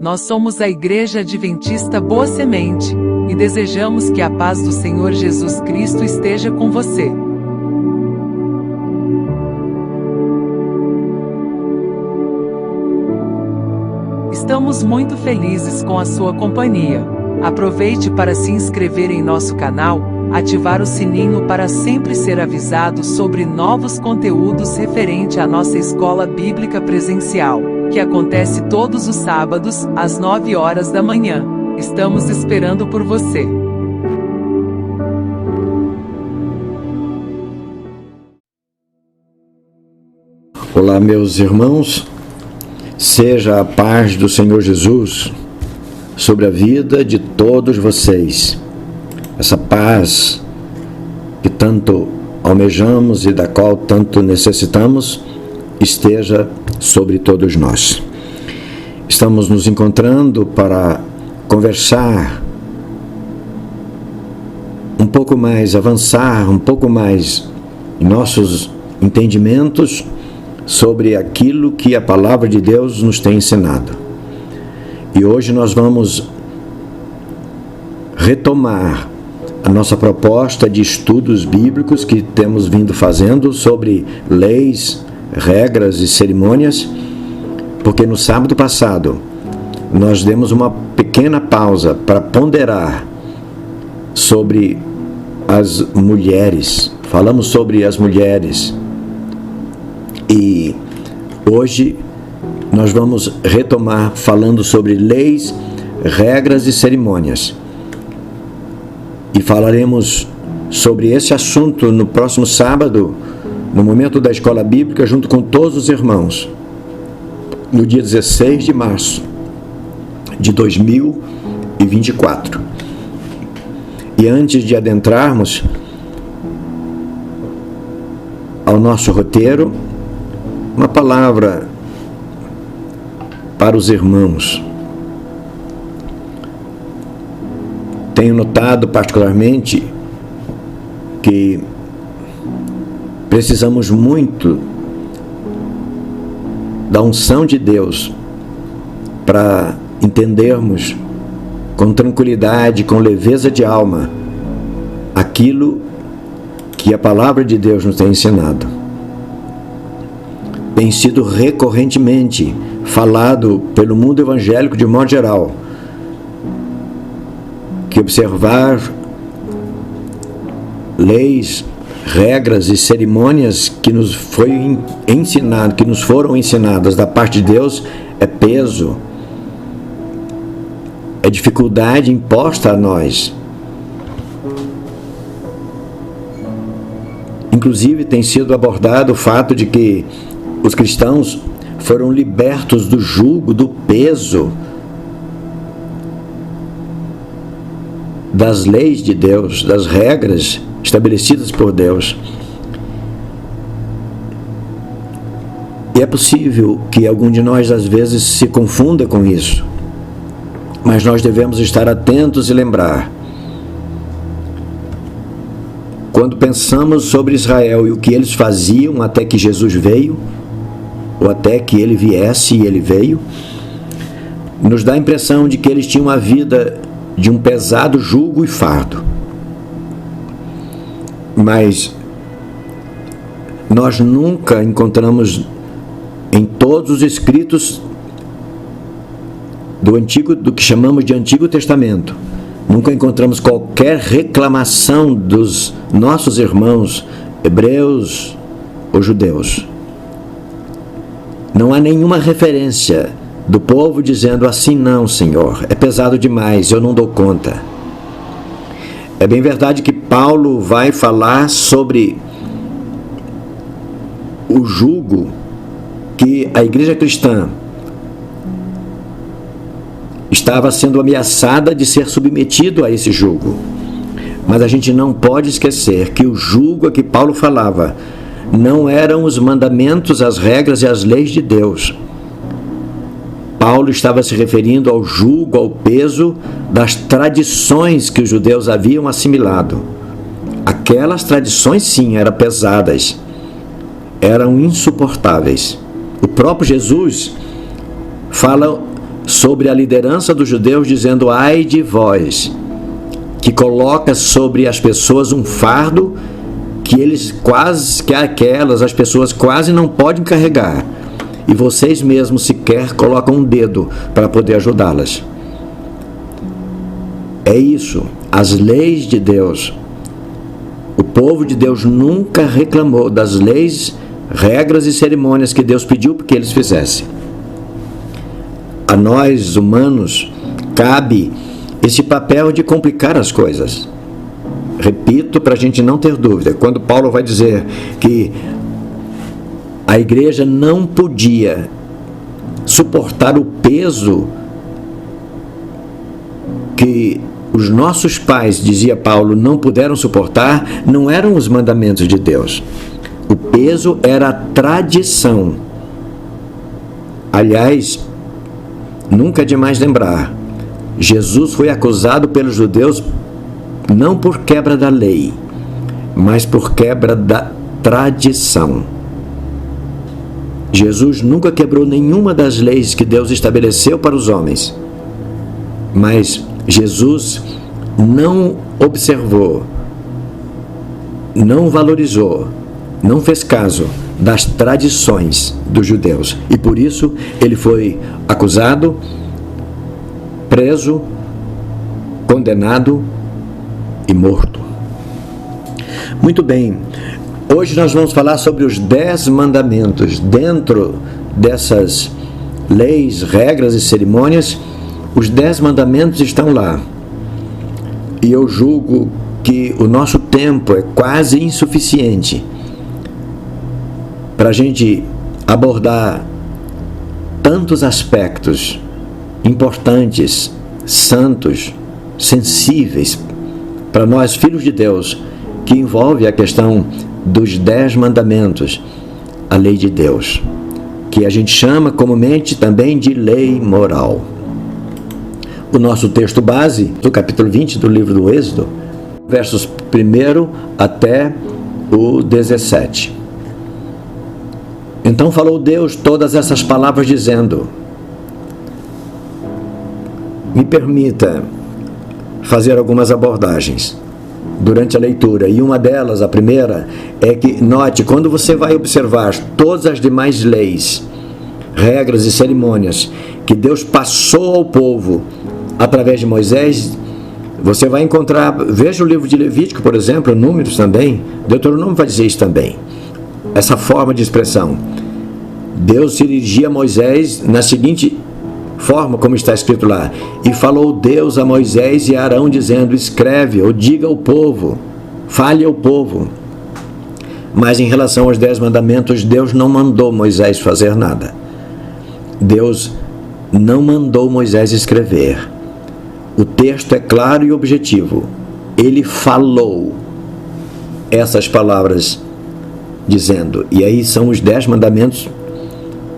Nós somos a Igreja Adventista Boa Semente, e desejamos que a paz do Senhor Jesus Cristo esteja com você. Estamos muito felizes com a sua companhia. Aproveite para se inscrever em nosso canal, ativar o sininho para sempre ser avisado sobre novos conteúdos referente à nossa escola bíblica presencial, que acontece todos os sábados, às 9 horas da manhã. Estamos esperando por você. Olá, meus irmãos. Seja a paz do Senhor Jesus sobre a vida de todos vocês. Essa paz que tanto almejamos e da qual tanto necessitamos, esteja sobre todos nós. Estamos nos encontrando para conversar um pouco mais, avançar um pouco mais em nossos entendimentos sobre aquilo que a palavra de Deus nos tem ensinado. E hoje nós vamos retomar a nossa proposta de estudos bíblicos que temos vindo fazendo sobre leis, regras e cerimônias, porque no sábado passado nós demos uma pequena pausa para ponderar sobre as mulheres. Falamos sobre as mulheres. E hoje nós vamos retomar falando sobre leis, regras e cerimônias. E falaremos sobre esse assunto no próximo sábado, no momento da escola bíblica, junto com todos os irmãos, no dia 16 de março de 2024. E antes de adentrarmos ao nosso roteiro, uma palavra para os irmãos. Tenho notado particularmente que precisamos muito da unção de Deus para entendermos com tranquilidade, com leveza de alma, aquilo que a palavra de Deus nos tem ensinado. Tem sido recorrentemente falado pelo mundo evangélico de modo geral, que observar leis, regras e cerimônias que nos foi ensinado, que nos foram ensinadas da parte de Deus, é peso, é dificuldade imposta a nós. Inclusive tem sido abordado o fato de que os cristãos foram libertos do jugo, do peso das leis de Deus, das regras estabelecidas por Deus. E é possível que algum de nós às vezes se confunda com isso, mas nós devemos estar atentos e lembrar: quando pensamos sobre Israel e o que eles faziam até que Jesus veio, ou até que ele viesse e ele veio, nos dá a impressão de que eles tinham uma vida de um pesado jugo e fardo. Mas nós nunca encontramos em todos os escritos do que chamamos de Antigo Testamento, nunca encontramos qualquer reclamação dos nossos irmãos hebreus ou judeus. Não há nenhuma referência do povo dizendo assim: não, Senhor, é pesado demais, eu não dou conta. É bem verdade que Paulo vai falar sobre o jugo que a igreja cristã estava sendo ameaçada de ser submetido a esse jugo. Mas a gente não pode esquecer que o jugo a que Paulo falava não eram os mandamentos, as regras e as leis de Deus. Paulo estava se referindo ao jugo, ao peso das tradições que os judeus haviam assimilado. Aquelas tradições, sim, eram pesadas, eram insuportáveis. O próprio Jesus fala sobre a liderança dos judeus, dizendo: ai de vós, que coloca sobre as pessoas um fardo que as pessoas quase não podem carregar, e vocês mesmos sequer colocam um dedo para poder ajudá-las. É isso, as leis de Deus. O povo de Deus nunca reclamou das leis, regras e cerimônias que Deus pediu que eles fizessem. A nós, humanos, cabe esse papel de complicar as coisas. Repito, para a gente não ter dúvida, quando Paulo vai dizer que a igreja não podia suportar o peso que os nossos pais, dizia Paulo, não puderam suportar, não eram os mandamentos de Deus. O peso era a tradição. Aliás, nunca é demais lembrar, Jesus foi acusado pelos judeus não por quebra da lei, mas por quebra da tradição. Jesus nunca quebrou nenhuma das leis que Deus estabeleceu para os homens, mas Jesus não observou, não valorizou, não fez caso das tradições dos judeus. E por isso ele foi acusado, preso, condenado e morto. Muito bem, hoje nós vamos falar sobre os 10 mandamentos. Dentro dessas leis, regras e cerimônias, os 10 mandamentos estão lá. E eu julgo que o nosso tempo é quase insuficiente para a gente abordar tantos aspectos importantes, santos, sensíveis para nós, filhos de Deus, que envolve a questão dos 10 mandamentos, a lei de Deus, que a gente chama comumente também de lei moral. O nosso texto base, do capítulo 20 do livro do Êxodo, versos 1 até o 17. Então falou Deus todas essas palavras, dizendo: me permita fazer algumas abordagens durante a leitura, e uma delas, a primeira, é que, note, quando você vai observar todas as demais leis, regras e cerimônias que Deus passou ao povo através de Moisés, você vai encontrar, veja o livro de Levítico, por exemplo, Números também, Deuteronômio vai dizer isso também, essa forma de expressão. Deus se dirigia a Moisés na seguinte forma, como está escrito lá: e falou Deus a Moisés e a Arão, dizendo: escreve ou diga ao povo, fale ao povo. Mas em relação aos 10 mandamentos, Deus não mandou Moisés fazer nada. Deus não mandou Moisés escrever. O texto é claro e objetivo. Ele falou essas palavras, dizendo, e aí são os 10 mandamentos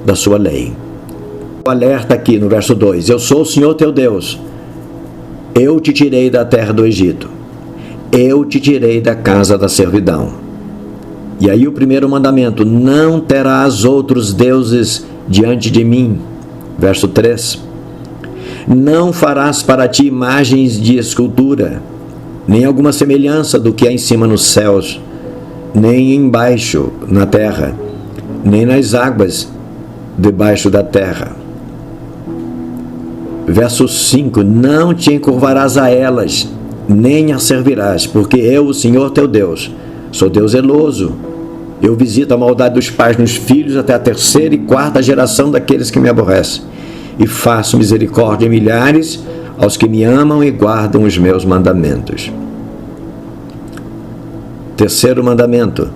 da sua lei. O alerta aqui no verso 2: eu sou o Senhor teu Deus, eu te tirei da terra do Egito, eu te tirei da casa da servidão. E aí o primeiro mandamento: não terás outros deuses diante de mim. Verso 3: não farás para ti imagens de escultura, nem alguma semelhança do que há em cima nos céus, nem embaixo na terra, nem nas águas debaixo da terra. Verso 5: não te encurvarás a elas, nem as servirás, porque eu, o Senhor teu Deus, sou Deus zeloso. Eu visito a maldade dos pais nos filhos até a 3ª e 4ª geração daqueles que me aborrecem, e faço misericórdia em milhares aos que me amam e guardam os meus mandamentos. Terceiro mandamento: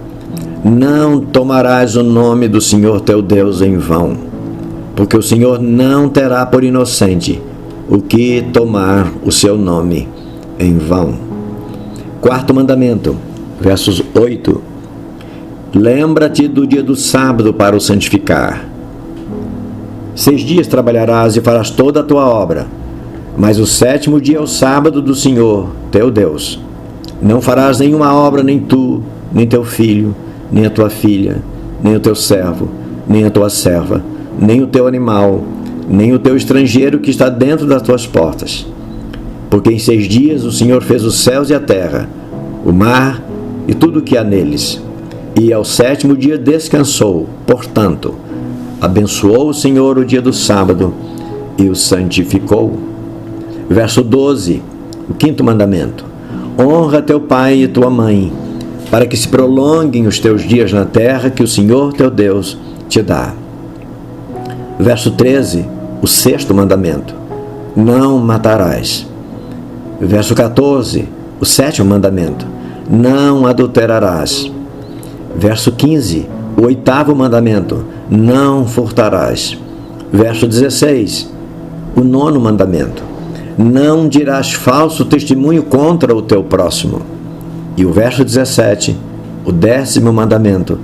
não tomarás o nome do Senhor teu Deus em vão, porque o Senhor não terá por inocente o que tomar o seu nome em vão. Quarto mandamento, versos 8: lembra-te do dia do sábado para o santificar. 6 dias trabalharás e farás toda a tua obra, mas o 7º dia é o sábado do Senhor teu Deus. Não farás nenhuma obra, nem tu, nem teu filho, nem a tua filha, nem o teu servo, nem a tua serva, nem o teu animal, nem o teu estrangeiro que está dentro das tuas portas. Porque em 6 dias o Senhor fez os céus e a terra, o mar e tudo o que há neles. E ao 7º dia descansou. Portanto, abençoou o Senhor o dia do sábado e o santificou. Verso 12, o 5º mandamento. Honra teu pai e tua mãe, para que se prolonguem os teus dias na terra que o Senhor teu Deus te dá. Verso 13, o 6º mandamento. Não matarás. Verso 14, o 7º mandamento. Não adulterarás. Verso 15, o 8º mandamento. Não furtarás. Verso 16, o 9º mandamento. Não dirás falso testemunho contra o teu próximo. E o verso 17, o 10º mandamento.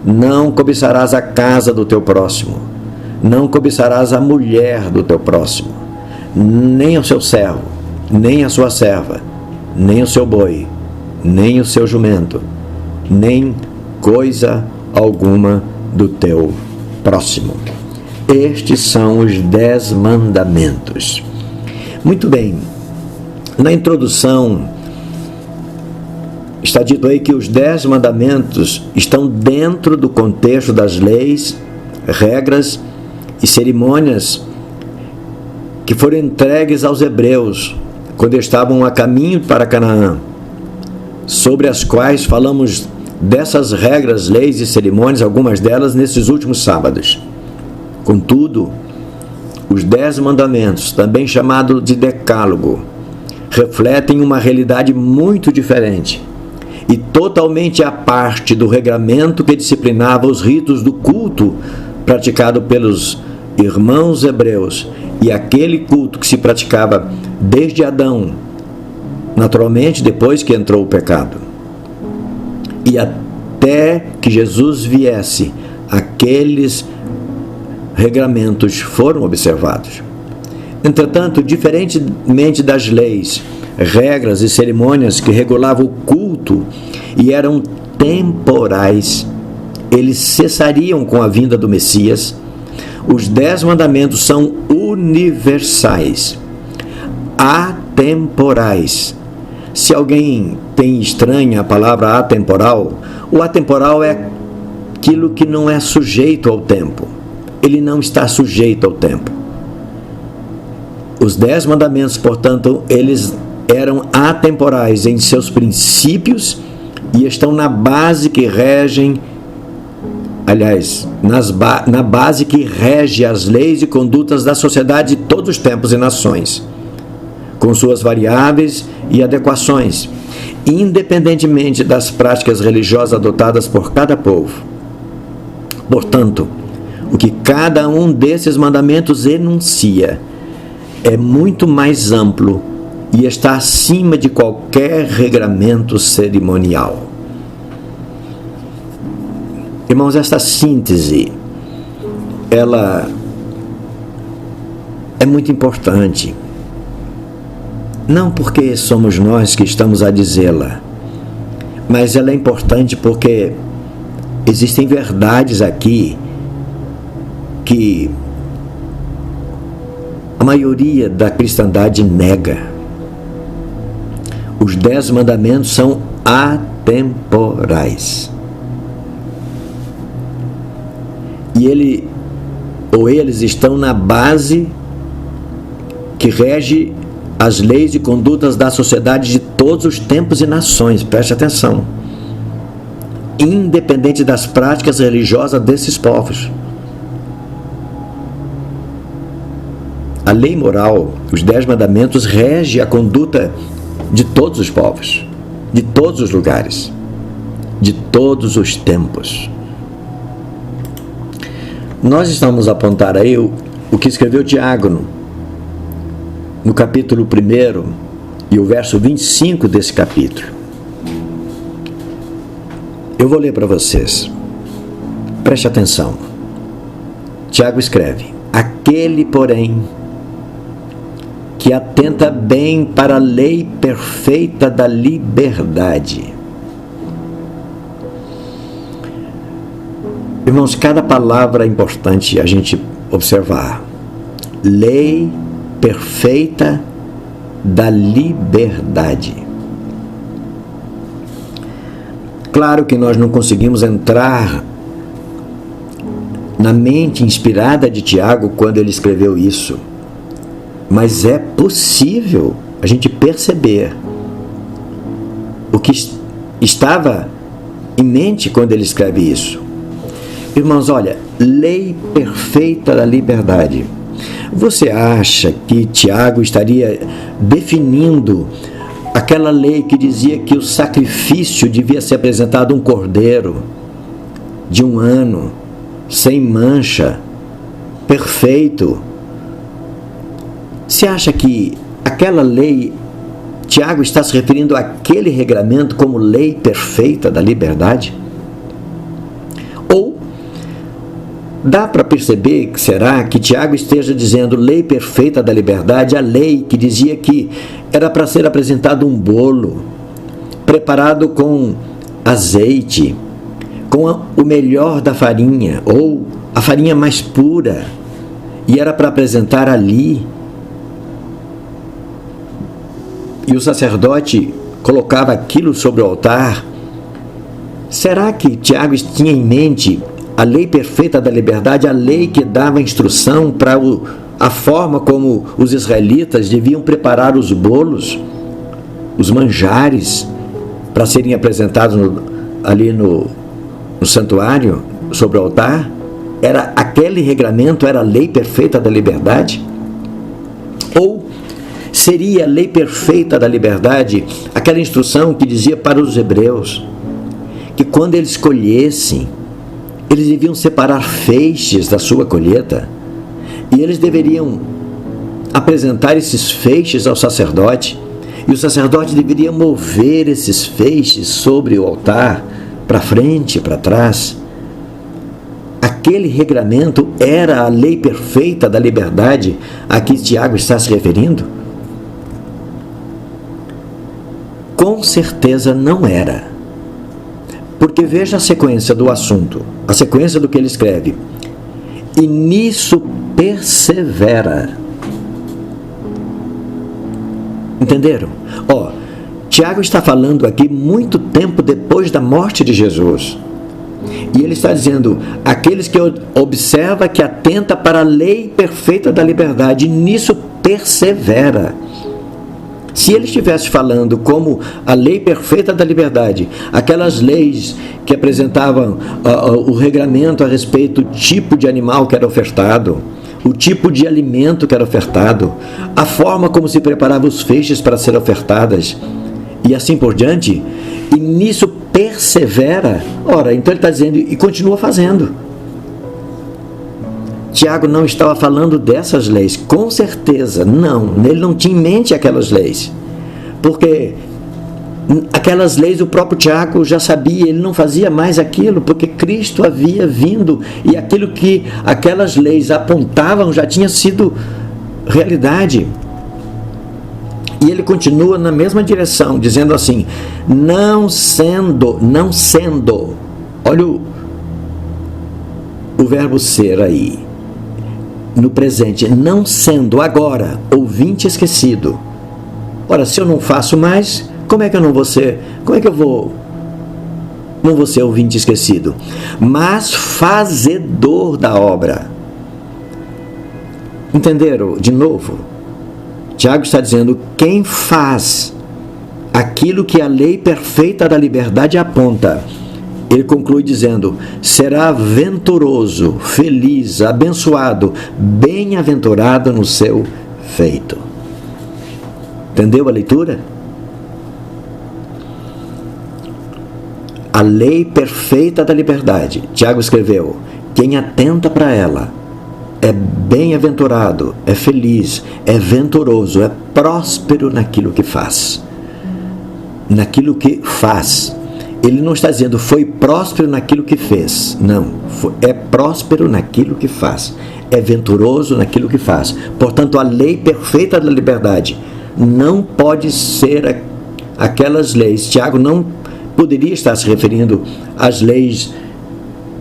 Não cobiçarás a casa do teu próximo. Não cobiçarás a mulher do teu próximo, nem o seu servo, nem a sua serva, nem o seu boi, nem o seu jumento, nem coisa alguma do teu próximo. Estes são os 10 mandamentos. Muito bem, na introdução está dito aí que os 10 mandamentos estão dentro do contexto das leis, regras e cerimônias que foram entregues aos hebreus quando estavam a caminho para Canaã, sobre as quais falamos dessas regras, leis e cerimônias, algumas delas nesses últimos sábados. Contudo, os 10 mandamentos, também chamado de decálogo, refletem uma realidade muito diferente e totalmente à parte do regramento que disciplinava os ritos do culto praticado pelos irmãos hebreus e aquele culto que se praticava desde Adão, naturalmente depois que entrou o pecado. E até que Jesus viesse, aqueles regramentos foram observados. Entretanto, diferentemente das leis, regras e cerimônias que regulavam o culto e eram temporais, eles cessariam com a vinda do Messias. Os 10 mandamentos são universais, atemporais. Se alguém tem estranha a palavra atemporal, o atemporal é aquilo que não é sujeito ao tempo. Ele não está sujeito ao tempo. Os 10 mandamentos, portanto, eles eram atemporais em seus princípios e estão na base que regem, aliás, na base que rege as leis e condutas da sociedade de todos os tempos e nações, com suas variáveis e adequações, independentemente das práticas religiosas adotadas por cada povo. Portanto, o que cada um desses mandamentos enuncia é muito mais amplo e está acima de qualquer regramento cerimonial. Irmãos, esta síntese, ela é muito importante. Não porque somos nós que estamos a dizê-la, mas ela é importante porque existem verdades aqui que a maioria da cristandade nega. Os 10 mandamentos são atemporais. E eles estão na base que rege as leis e condutas da sociedade de todos os tempos e nações. Preste atenção. Independente das práticas religiosas desses povos. A lei moral, os 10 mandamentos, rege a conduta de todos os povos, de todos os lugares, de todos os tempos. Nós estamos a apontar aí o que escreveu Tiago no capítulo 1 e o verso 25 desse capítulo. Eu vou ler para vocês. Preste atenção. Tiago escreve: aquele, porém, que atenta bem para a lei perfeita da liberdade. Irmãos, cada palavra é importante a gente observar. lei perfeita da liberdade. Claro que nós não conseguimos entrar na mente inspirada de Tiago quando ele escreveu isso, mas é possível a gente perceber o que estava em mente quando ele escreve isso. Irmãos, olha, lei perfeita da liberdade. Você acha que Tiago estaria definindo aquela lei que dizia que o sacrifício devia ser apresentado um cordeiro de 1 ano, sem mancha, perfeito? Você acha que aquela lei, Tiago está se referindo àquele regramento como lei perfeita da liberdade? Ou dá para perceber que será que Tiago esteja dizendo lei perfeita da liberdade, a lei que dizia que era para ser apresentado um bolo preparado com azeite, com o melhor da farinha, ou a farinha mais pura, e era para apresentar ali, e o sacerdote colocava aquilo sobre o altar? Será que Tiago tinha em mente a lei perfeita da liberdade, a lei que dava instrução para a forma como os israelitas deviam preparar os bolos, os manjares, para serem apresentados ali no santuário, sobre o altar? Era aquele regramento, era a lei perfeita da liberdade? Ou seria a lei perfeita da liberdade aquela instrução que dizia para os hebreus que quando eles colhessem, eles deviam separar feixes da sua colheita, e eles deveriam apresentar esses feixes ao sacerdote, e o sacerdote deveria mover esses feixes sobre o altar, para frente e para trás? Aquele regramento era a lei perfeita da liberdade a que Tiago está se referindo? Com certeza não era. Porque veja a sequência do assunto, a sequência do que ele escreve. E nisso persevera. Entenderam? Tiago está falando aqui muito tempo depois da morte de Jesus. E ele está dizendo, aqueles que observa, que atenta para a lei perfeita da liberdade, nisso persevera. Se ele estivesse falando como a lei perfeita da liberdade, aquelas leis que apresentavam o regramento a respeito do tipo de animal que era ofertado, o tipo de alimento que era ofertado, a forma como se preparavam os feixes para serem ofertadas, e assim por diante, e nisso persevera, então ele está dizendo, e continua fazendo. Tiago não estava falando dessas leis, com certeza, não, ele não tinha em mente aquelas leis, porque aquelas leis o próprio Tiago já sabia, ele não fazia mais aquilo, porque Cristo havia vindo, e aquilo que aquelas leis apontavam já tinha sido realidade. E ele continua na mesma direção, dizendo assim, não sendo, olha o verbo ser aí, no presente, não sendo agora ouvinte esquecido. Ora, se eu não faço mais, como é que eu não vou ser ouvinte esquecido? Mas fazedor da obra. Entenderam? De novo, Tiago está dizendo, quem faz aquilo que a lei perfeita da liberdade aponta, ele conclui dizendo, será venturoso, feliz, abençoado, bem-aventurado no seu feito. Entendeu a leitura? A lei perfeita da liberdade, Tiago escreveu, quem atenta para ela é bem-aventurado, é feliz, é venturoso, é próspero naquilo que faz. Naquilo que faz. Ele não está dizendo foi próspero naquilo que fez. Não, é próspero naquilo que faz. É venturoso naquilo que faz. Portanto, a lei perfeita da liberdade não pode ser aquelas leis. Tiago não poderia estar se referindo às leis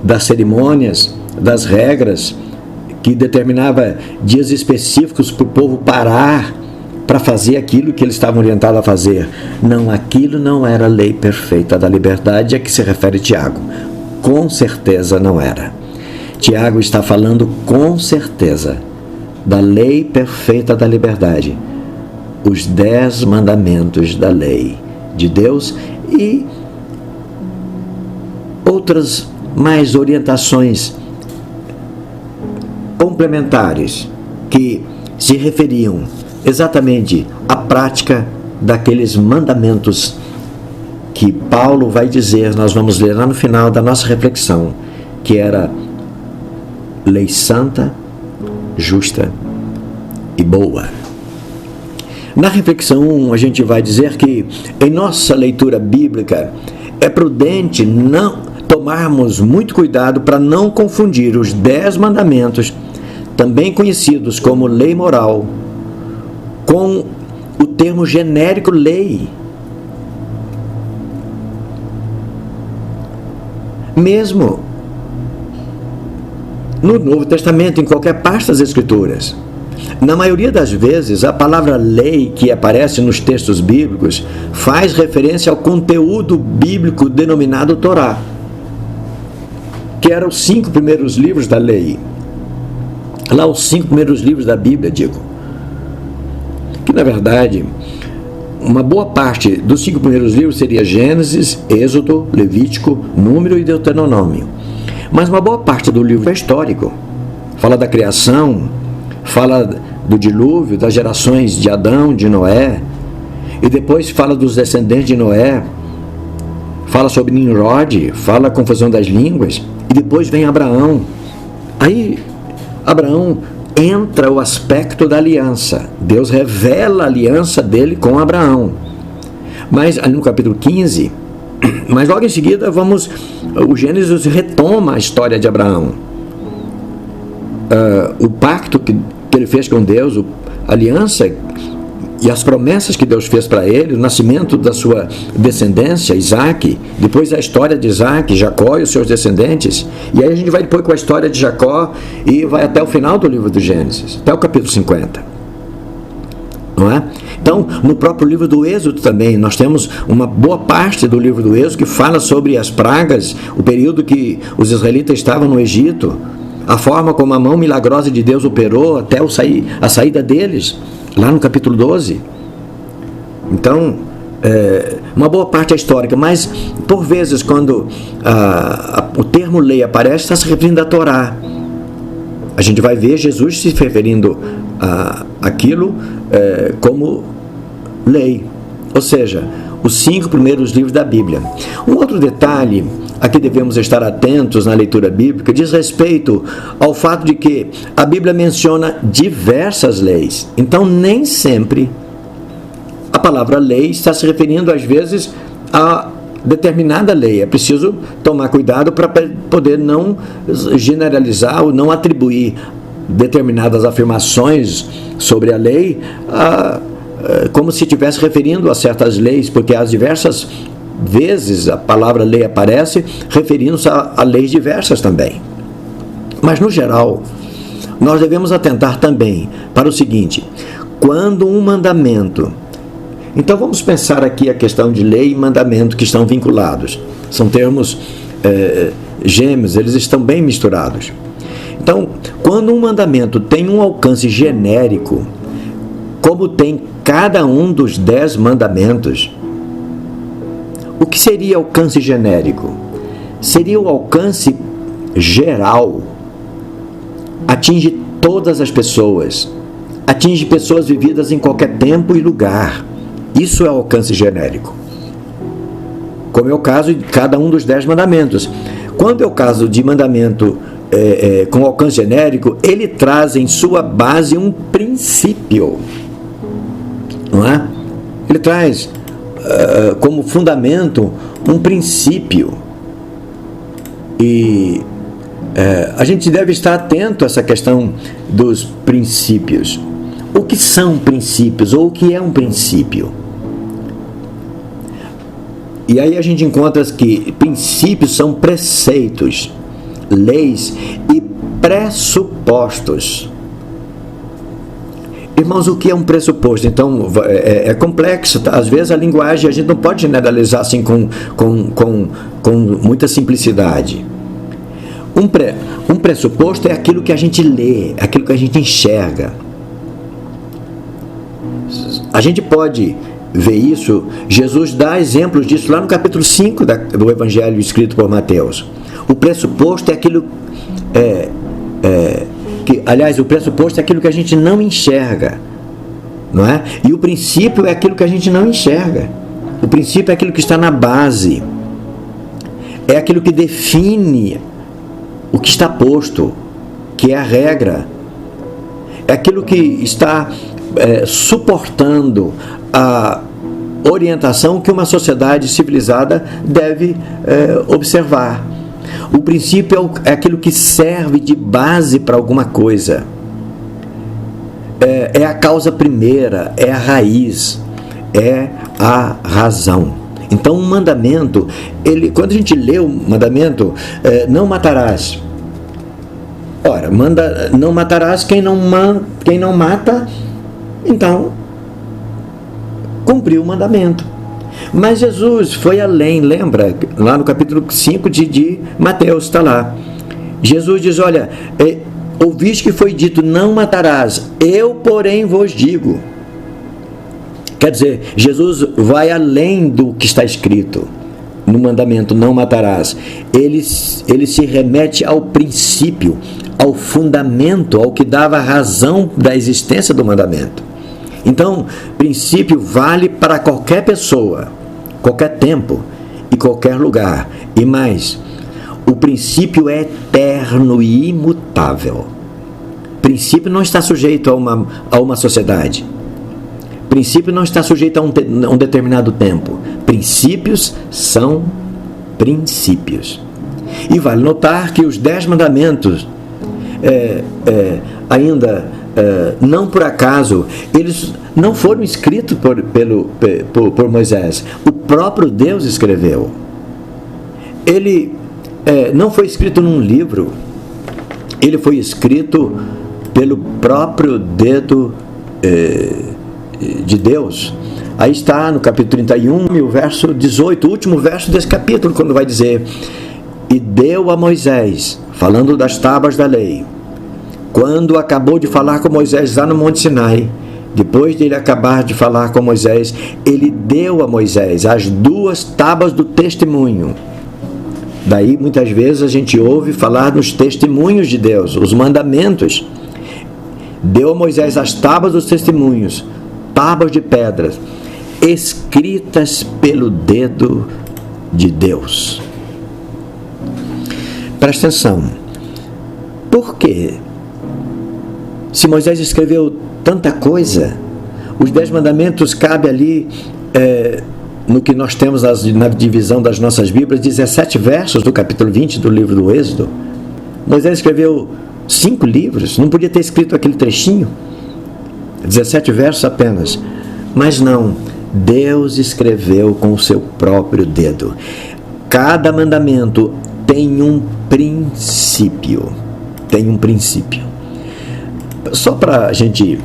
das cerimônias, das regras que determinava dias específicos para o povo parar para fazer aquilo que eles estavam orientados a fazer. Não, aquilo não era a lei perfeita da liberdade a que se refere Tiago. Com certeza não era. Tiago está falando com certeza da lei perfeita da liberdade, os 10 mandamentos da lei de Deus e outras mais orientações complementares que se referiam exatamente à prática daqueles mandamentos que Paulo vai dizer, nós vamos ler lá no final da nossa reflexão, que era lei santa, justa e boa. Na reflexão 1, a gente vai dizer que em nossa leitura bíblica é prudente não tomarmos muito cuidado para não confundir os 10 mandamentos, também conhecidos como lei moral, com o termo genérico lei. Mesmo no Novo Testamento, em qualquer parte das Escrituras, na maioria das vezes, a palavra lei que aparece nos textos bíblicos faz referência ao conteúdo bíblico denominado Torá, que eram os 5 primeiros livros da lei. Lá os 5 primeiros livros da Bíblia, digo. Que, na verdade, uma boa parte dos 5 primeiros livros seria Gênesis, Êxodo, Levítico, Número e Deuteronômio. Mas uma boa parte do livro é histórico. Fala da criação, fala do dilúvio, das gerações de Adão, de Noé, e depois fala dos descendentes de Noé, fala sobre Nimrod, fala a confusão das línguas, e depois vem Abraão. Aí, Abraão entra o aspecto da aliança. Deus revela a aliança dele com Abraão. Mas ali no capítulo 15, mas logo em seguida o Gênesis retoma a história de Abraão. O pacto que ele fez com Deus, a aliança e as promessas que Deus fez para ele, o nascimento da sua descendência, Isaac, depois a história de Isaac, Jacó e os seus descendentes, e aí a gente vai depois com a história de Jacó e vai até o final do livro do Gênesis, até o capítulo 50. Não é? Então, no próprio livro do Êxodo também, nós temos uma boa parte do livro do Êxodo que fala sobre as pragas, o período que os israelitas estavam no Egito, a forma como a mão milagrosa de Deus operou até a saída deles, lá no capítulo 12. Então, uma boa parte é histórica, mas por vezes quando o termo lei aparece, está se referindo à Torá. A gente vai ver Jesus se referindo àquilo como lei, ou seja, os 5 primeiros livros da Bíblia. Um outro detalhe a que devemos estar atentos na leitura bíblica diz respeito ao fato de que a Bíblia menciona diversas leis. Então, nem sempre a palavra lei está se referindo, às vezes, a determinada lei. É preciso tomar cuidado para poder não generalizar ou não atribuir determinadas afirmações sobre a lei como se estivesse referindo a certas leis, porque as diversas vezes a palavra lei aparece referindo-se a leis diversas também. Mas, no geral, nós devemos atentar também para o seguinte: quando um mandamento... Então, vamos pensar aqui a questão de lei e mandamento que estão vinculados. São termos gêmeos, eles estão bem misturados. Então, quando um mandamento tem um alcance genérico, como tem cada um dos 10 mandamentos, o que seria alcance genérico? Seria o alcance geral. Atinge todas as pessoas. Atinge pessoas vividas em qualquer tempo e lugar. Isso é o alcance genérico. Como é o caso de cada um dos 10 mandamentos. Quando é o caso de mandamento com alcance genérico, ele traz em sua base um princípio. Não é? Ele traz como fundamento um princípio. E a gente deve estar atento a essa questão dos princípios. O que são princípios ou o que é um princípio? E aí a gente encontra que princípios são preceitos, leis e pressupostos. Irmãos, o que é um pressuposto? Então, é complexo. Tá? Às vezes a linguagem a gente não pode generalizar assim com muita simplicidade. Um pressuposto é aquilo que a gente lê, aquilo que a gente enxerga. A gente pode ver isso, Jesus dá exemplos disso lá no capítulo 5 do Evangelho escrito por Mateus. O pressuposto é aquilo... aliás, o pressuposto é aquilo que a gente não enxerga, não é? E o princípio é aquilo que a gente não enxerga. O princípio é aquilo que está na base. É aquilo que define o que está posto, que é a regra. É aquilo que está suportando a orientação que uma sociedade civilizada deve observar. O princípio é aquilo que serve de base para alguma coisa. É a causa primeira, é a raiz, é a razão. Então, um mandamento, quando a gente lê o mandamento, não matarás. Ora, não matarás quem não mata, então cumpriu o mandamento. Mas Jesus foi além, lembra? Lá no capítulo 5 de Mateus, está lá. Jesus diz, olha, ouviste que foi dito, não matarás, eu, porém, vos digo. Quer dizer, Jesus vai além do que está escrito no mandamento, não matarás. Ele se remete ao princípio, ao fundamento, ao que dava razão da existência do mandamento. Então, princípio vale para qualquer pessoa, qualquer tempo e qualquer lugar. E mais, o princípio é eterno e imutável. Princípio não está sujeito a uma sociedade. Princípio não está sujeito a um determinado tempo. Princípios são princípios. E vale notar que os 10 mandamentos, ainda não por acaso, eles não foram escritos por Moisés. O próprio Deus escreveu. Ele não foi escrito num livro. Ele foi escrito pelo próprio dedo de Deus. Aí está no capítulo 31 e o verso 18, o último verso desse capítulo, quando vai dizer: e deu a Moisés, falando das tábuas da lei, quando acabou de falar com Moisés lá no Monte Sinai, depois de ele acabar de falar com Moisés, ele deu a Moisés as 2 tábuas do testemunho. Daí muitas vezes a gente ouve falar nos testemunhos de Deus, os mandamentos. Deu a Moisés as tábuas dos testemunhos, tábuas de pedras, escritas pelo dedo de Deus. Presta atenção. Por quê? Se Moisés escreveu tanta coisa, os 10 mandamentos cabem ali, no que nós temos na divisão das nossas Bíblias, 17 versos do capítulo 20 do livro do Êxodo. Moisés escreveu 5 livros, não podia ter escrito aquele trechinho, 17 versos apenas. Mas não, Deus escreveu com o seu próprio dedo. Cada mandamento tem um princípio. Tem um princípio. Só para a gente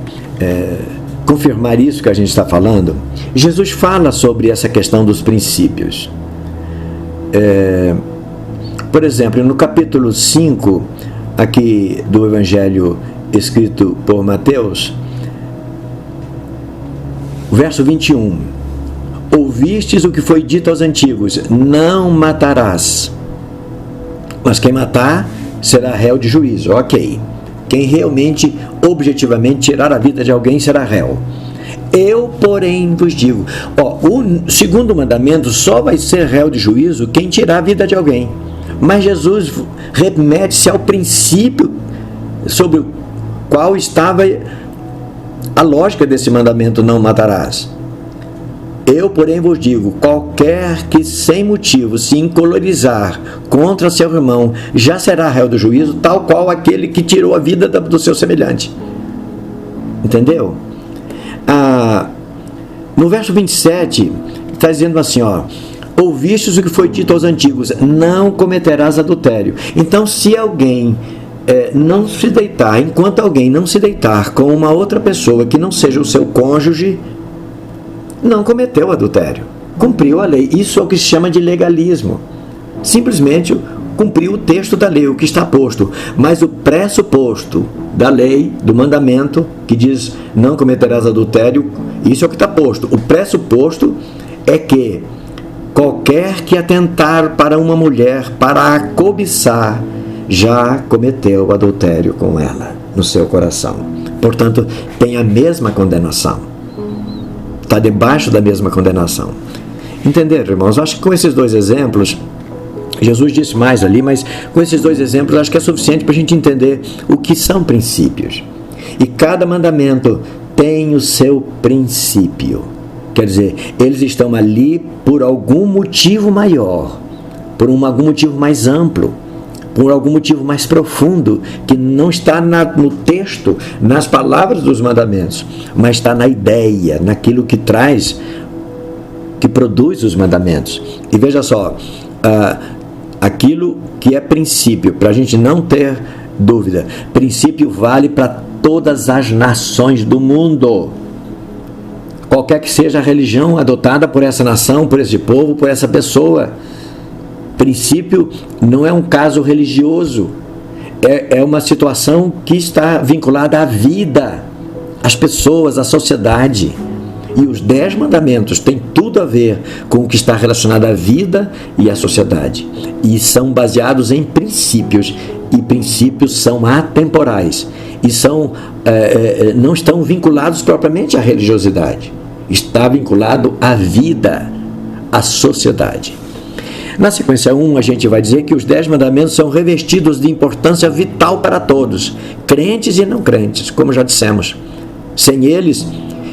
confirmar isso que a gente está falando, Jesus fala sobre essa questão dos princípios. Por exemplo, no capítulo 5 aqui do Evangelho escrito por Mateus, verso 21, ouvistes o que foi dito aos antigos, não matarás, mas quem matar será réu de juízo. Ok, quem realmente, objetivamente, tirar a vida de alguém será réu. Eu, porém, vos digo, o segundo mandamento só vai ser réu de juízo quem tirar a vida de alguém. Mas Jesus remete-se ao princípio sobre o qual estava a lógica desse mandamento, não matarás. Eu, porém, vos digo, qualquer que sem motivo se encolorizar contra seu irmão, já será réu do juízo, tal qual aquele que tirou a vida do seu semelhante. Entendeu? No verso 27, está dizendo assim, ouvistes o que foi dito aos antigos, não cometerás adultério. Então, se alguém não se deitar, enquanto alguém não se deitar com uma outra pessoa que não seja o seu cônjuge, não cometeu adultério, cumpriu a lei. Isso é o que se chama de legalismo. Simplesmente cumpriu o texto da lei, o que está posto. Mas o pressuposto da lei, do mandamento, que diz não cometerás adultério, isso é o que está posto. O pressuposto é que qualquer que atentar para uma mulher para a cobiçar, já cometeu adultério com ela no seu coração. Portanto, tem a mesma condenação. Está debaixo da mesma condenação. Entenderam, irmãos? Acho que com esses dois exemplos, Jesus disse mais ali, mas com esses dois exemplos acho que é suficiente para a gente entender o que são princípios. E cada mandamento tem o seu princípio. Quer dizer, eles estão ali por algum motivo maior, por algum motivo mais amplo, por algum motivo mais profundo, que não está no texto, nas palavras dos mandamentos, mas está na ideia, naquilo que traz, que produz os mandamentos. E veja só, aquilo que é princípio, para a gente não ter dúvida, princípio vale para todas as nações do mundo. Qualquer que seja a religião adotada por essa nação, por esse povo, por essa pessoa. Princípio não é um caso religioso, é uma situação que está vinculada à vida, às pessoas, à sociedade. E os 10 mandamentos têm tudo a ver com o que está relacionado à vida e à sociedade. E são baseados em princípios, e princípios são atemporais, e não estão vinculados propriamente à religiosidade. Está vinculado à vida, à sociedade. Na sequência 1, a gente vai dizer que os 10 mandamentos são revestidos de importância vital para todos, crentes e não crentes, como já dissemos. Sem eles,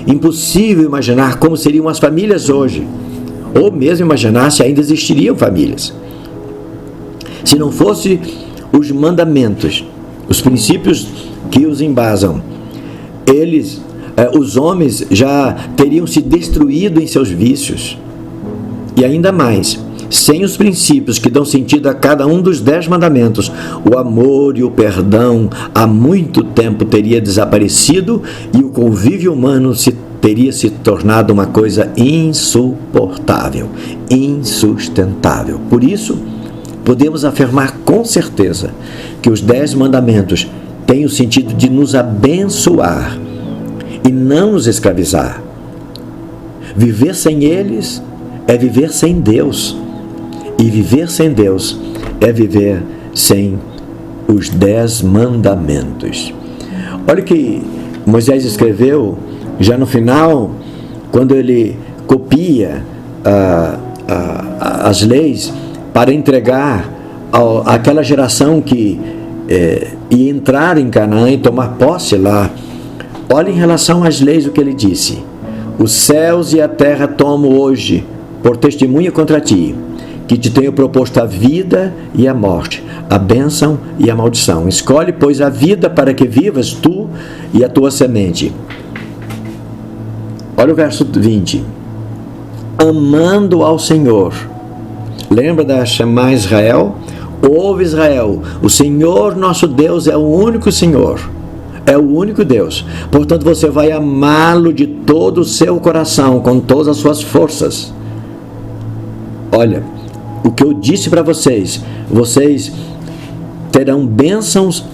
impossível imaginar como seriam as famílias hoje, ou mesmo imaginar se ainda existiriam famílias. Se não fosse os mandamentos, os princípios que os embasam, os homens já teriam se destruído em seus vícios. E ainda mais, sem os princípios que dão sentido a cada um dos 10 mandamentos, o amor e o perdão há muito tempo teria desaparecido e o convívio humano teria se tornado uma coisa insuportável, insustentável. Por isso, podemos afirmar com certeza que os 10 mandamentos têm o sentido de nos abençoar e não nos escravizar. Viver sem eles é viver sem Deus. E viver sem Deus é viver sem os 10 mandamentos. Olha o que Moisés escreveu já no final, quando ele copia as leis para entregar àquela geração que ia entrar em Canaã e tomar posse lá. Olha em relação às leis o que ele disse: os céus e a terra tomo hoje por testemunha contra ti, que te tenho proposto a vida e a morte, a bênção e a maldição. Escolhe, pois, a vida para que vivas tu e a tua semente. Olha o verso 20. Amando ao Senhor. Lembra da chamar Israel? Ouve, Israel, o Senhor nosso Deus é o único Senhor. É o único Deus. Portanto, você vai amá-lo de todo o seu coração, com todas as suas forças. Olha, o que eu disse para vocês, vocês terão bênçãos,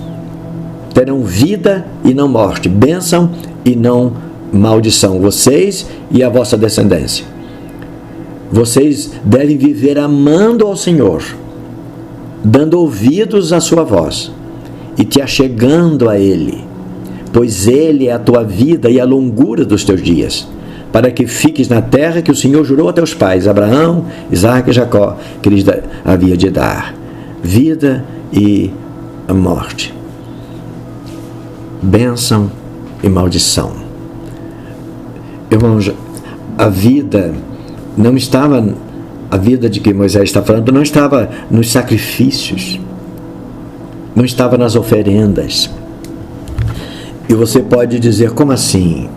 terão vida e não morte, bênção e não maldição, vocês e a vossa descendência. Vocês devem viver amando ao Senhor, dando ouvidos à sua voz e te achegando a Ele, pois Ele é a tua vida e a longura dos teus dias, para que fiques na terra que o Senhor jurou a teus pais, Abraão, Isaque e Jacó, que lhes havia de dar. Vida e a morte. Bênção e maldição. Irmãos, a vida não estava, a vida de que Moisés está falando, não estava nos sacrifícios, não estava nas oferendas. E você pode dizer, como assim?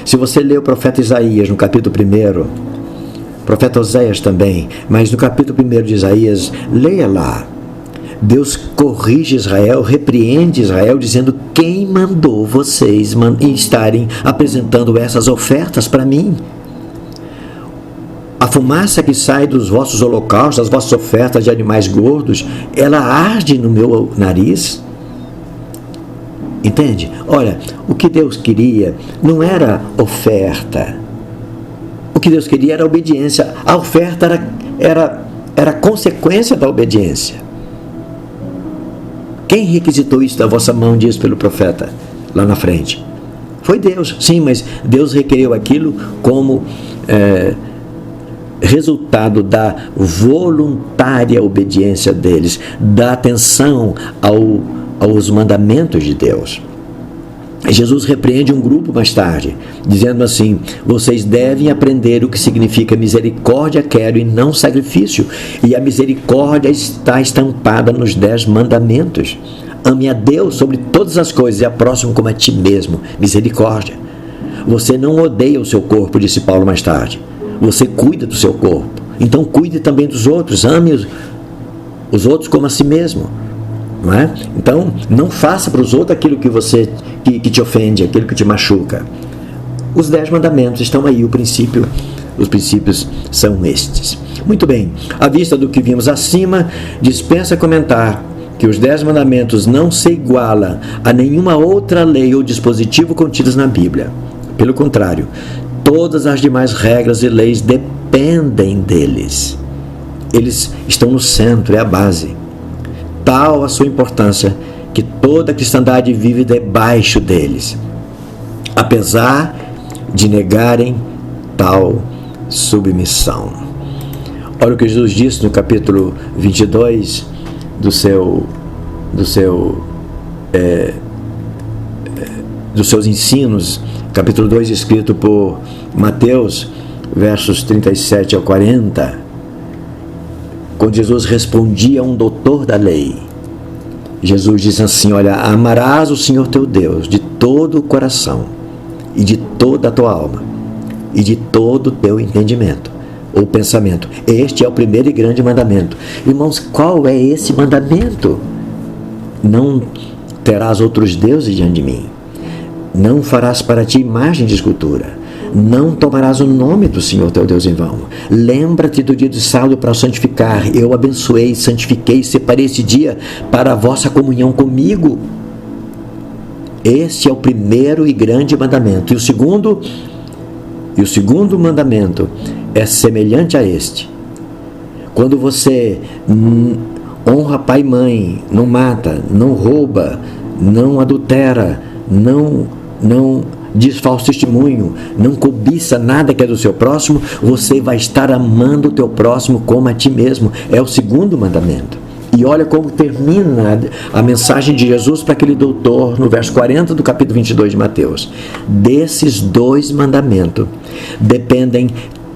Se você lê o profeta Isaías no capítulo 1, profeta Oséias também, mas no capítulo 1 de Isaías, leia lá. Deus corrige Israel, repreende Israel, dizendo: quem mandou vocês estarem apresentando essas ofertas para mim? A fumaça que sai dos vossos holocaustos, das vossas ofertas de animais gordos, ela arde no meu nariz. Entende? Olha, o que Deus queria não era oferta. O que Deus queria era obediência. A oferta era consequência da obediência. Quem requisitou isso da vossa mão, diz pelo profeta, lá na frente? Foi Deus, sim, mas Deus requeriu aquilo como resultado da voluntária obediência deles, da atenção aos mandamentos de Deus. Jesus repreende um grupo mais tarde, dizendo assim: vocês devem aprender o que significa misericórdia quero e não sacrifício, e a misericórdia está estampada nos 10 mandamentos. Ame a Deus sobre todas as coisas e a próximo como a ti mesmo. Misericórdia. Você não odeia o seu corpo, disse Paulo mais tarde. Você cuida do seu corpo. Então cuide também dos outros. Ame os outros como a si mesmo. Não é? Então, não faça para os outros aquilo que te ofende, aquilo que te machuca. Os 10 mandamentos estão aí, os princípios são estes. Muito bem, à vista do que vimos acima, dispensa comentar que os 10 mandamentos não se igualam a nenhuma outra lei ou dispositivo contidos na Bíblia. Pelo contrário, todas as demais regras e leis dependem deles. Eles estão no centro, é a base. Tal a sua importância que toda a cristandade vive debaixo deles, apesar de negarem tal submissão. Olha o que Jesus disse no capítulo 22 dos seus ensinos, capítulo 2, escrito por Mateus, versos 37 ao 40, quando Jesus respondia a um doutor da lei. Jesus diz assim: olha, amarás o Senhor teu Deus de todo o coração, e de toda a tua alma, e de todo o teu entendimento, ou pensamento. Este é o primeiro e grande mandamento. Irmãos, qual é esse mandamento? Não terás outros deuses diante de mim. Não farás para ti imagem de escultura. Não tomarás o nome do Senhor teu Deus em vão. Lembra-te do dia de sábado para o santificar. Eu abençoei, santifiquei, separei esse dia para a vossa comunhão comigo. Este é o primeiro e grande mandamento. E o segundo mandamento é semelhante a este. Quando você honra pai e mãe, não mata, não rouba, não adultera, não diz falso testemunho, não cobiça nada que é do seu próximo, você vai estar amando o teu próximo como a ti mesmo. É o segundo mandamento. E olha como termina a mensagem de Jesus para aquele doutor, no verso 40 do capítulo 22 de Mateus. Desses 2 mandamentos dependem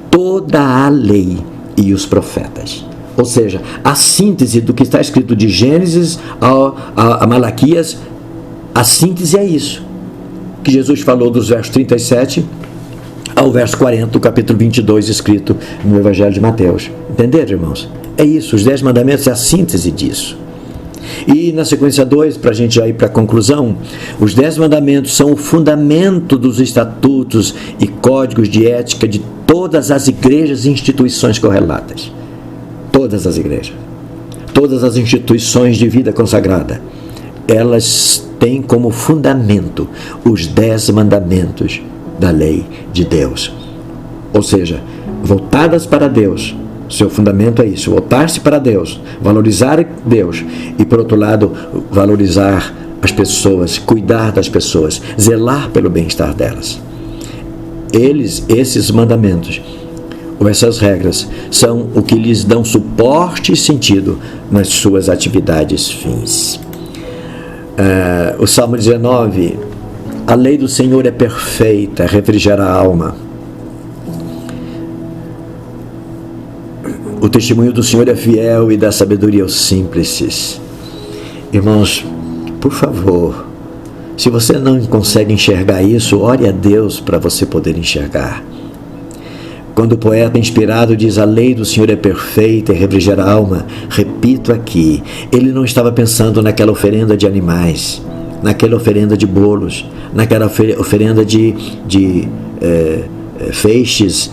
toda a lei e os profetas. Ou seja, a síntese do que está escrito de Gênesis a Malaquias, a síntese é isso que Jesus falou dos versos 37 ao verso 40 do capítulo 22, escrito no Evangelho de Mateus. Entenderam, irmãos? É isso, os 10 mandamentos é a síntese disso. E na sequência 2, para a gente já ir para a conclusão, os 10 mandamentos são o fundamento dos estatutos e códigos de ética de todas as igrejas e instituições correlatas. Todas as igrejas, todas as instituições de vida consagrada, elas têm como fundamento os 10 mandamentos da lei de Deus. Ou seja, voltadas para Deus. Seu fundamento é isso, voltar-se para Deus, valorizar Deus e, por outro lado, valorizar as pessoas, cuidar das pessoas, zelar pelo bem-estar delas. Esses mandamentos, ou essas regras, são o que lhes dão suporte e sentido nas suas atividades fins. O Salmo 19, a lei do Senhor é perfeita, refrigera a alma. O testemunho do Senhor é fiel e dá sabedoria aos simples. Irmãos, por favor, se você não consegue enxergar isso, ore a Deus para você poder enxergar. Quando o poeta inspirado diz: a lei do Senhor é perfeita e refrigera a alma, repito aqui, ele não estava pensando naquela oferenda de animais, naquela oferenda de bolos, naquela oferenda de feixes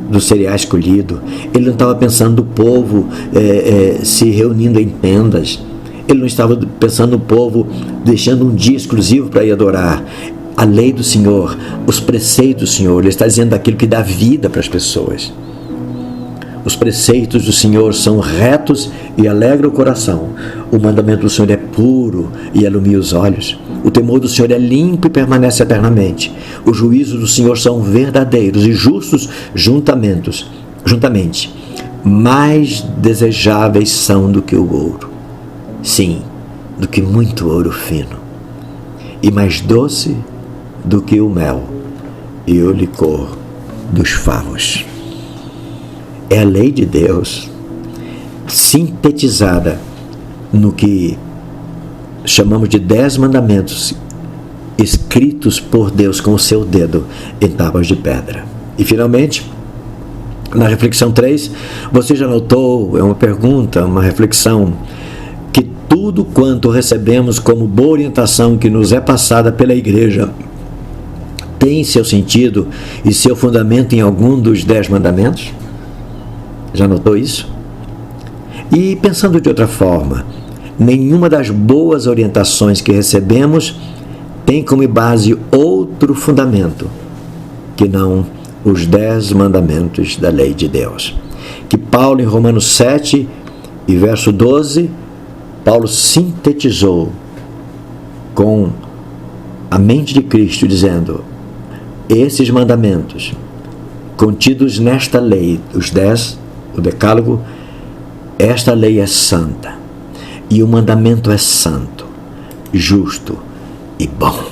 do cereal escolhido. Ele não estava pensando no povo se reunindo em tendas. Ele não estava pensando no povo deixando um dia exclusivo para ir adorar. A lei do Senhor, os preceitos do Senhor, ele está dizendo aquilo que dá vida para as pessoas. Os preceitos do Senhor são retos e alegram o coração. O mandamento do Senhor é puro e ilumina os olhos. O temor do Senhor é limpo e permanece eternamente. Os juízos do Senhor são verdadeiros e justos juntamente. Mais desejáveis são do que o ouro. Sim, do que muito ouro fino. E mais doce do que o mel e o licor dos favos. É a lei de Deus sintetizada no que chamamos de 10 mandamentos, escritos por Deus com o seu dedo em tábuas de pedra. E finalmente, na reflexão 3, você já notou, é uma pergunta, uma reflexão, que tudo quanto recebemos como boa orientação que nos é passada pela igreja tem seu sentido e seu fundamento em algum dos 10 mandamentos? Já notou isso? E pensando de outra forma, nenhuma das boas orientações que recebemos tem como base outro fundamento que não os 10 mandamentos da lei de Deus. Que Paulo, em Romanos 7 e verso 12, Paulo sintetizou com a mente de Cristo, dizendo: esses mandamentos contidos nesta lei, os 10, o decálogo, esta lei é santa, e o mandamento é santo, justo e bom.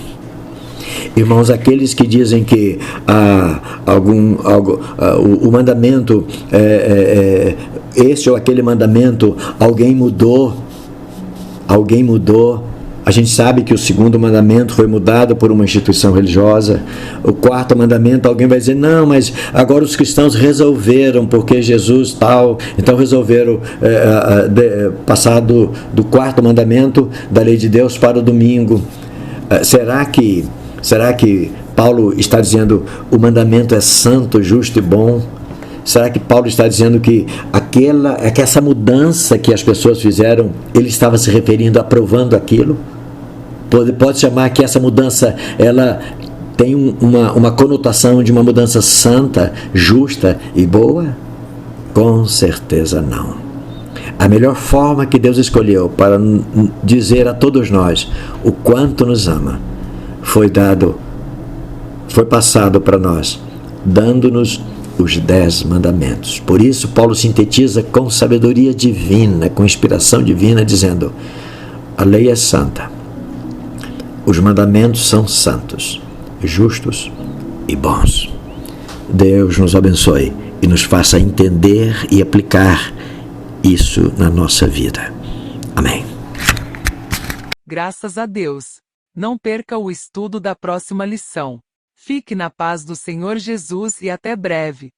Irmãos, aqueles que dizem que o mandamento, este ou aquele mandamento, alguém mudou, a gente sabe que o 2º mandamento foi mudado por uma instituição religiosa. O 4º mandamento, alguém vai dizer: não, mas agora os cristãos resolveram, porque Jesus tal, então resolveram passar do 4º mandamento da lei de Deus para o domingo. Será que Paulo está dizendo o mandamento é santo, justo e bom? Será que Paulo está dizendo que essa mudança que as pessoas fizeram, ele estava se referindo, aprovando aquilo? Pode chamar que essa mudança, ela tem uma conotação de uma mudança santa, justa e boa? Com certeza não. A melhor forma que Deus escolheu para dizer a todos nós o quanto nos ama, foi passado para nós, dando-nos os 10 mandamentos. Por isso, Paulo sintetiza com sabedoria divina, com inspiração divina, dizendo: a lei é santa, os mandamentos são santos, justos e bons. Deus nos abençoe e nos faça entender e aplicar isso na nossa vida. Amém. Graças a Deus. Não perca o estudo da próxima lição. Fique na paz do Senhor Jesus e até breve.